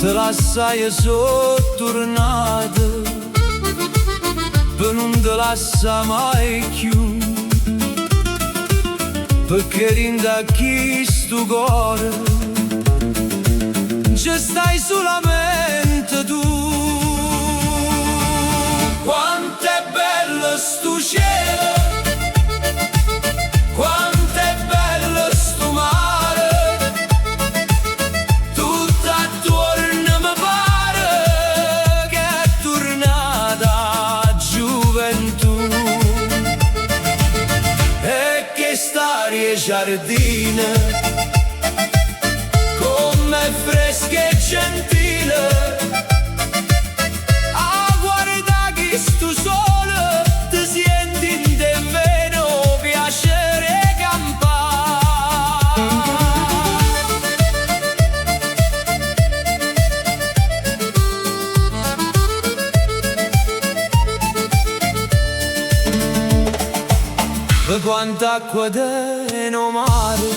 Te lasciai sottornata per non te lasciare mai più, perché rinda chi sto cuore ci stai solamente tu. Quanto è bello sto cielo, quanto è bello sto mare, tutto attorno mi pare che è tornata gioventù, e che starie giardine come fresche e gentile. Sto solo ti senti nemmeno piacere campare. Per quanta acqua del mare,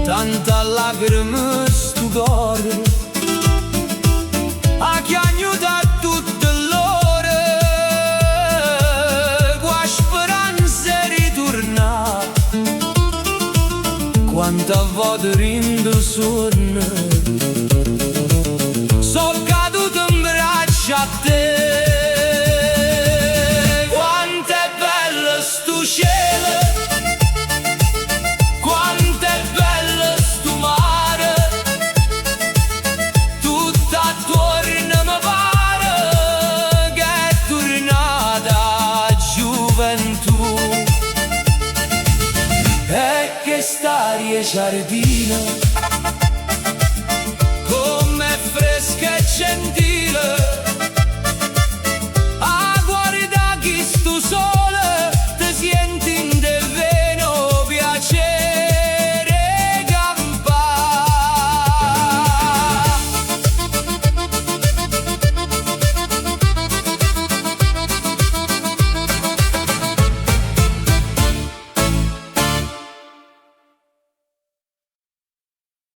tanta lacrime sto cuore, a chiagnuta tutto l'ore, qua speranza ritorna. Quanta volte rindo sonno, so caduto in braccia a te. Quanto è bello sto cielo, quanto è bello sto mare, tutto attorno mi pare che è tornata gioventù, e che starie giardini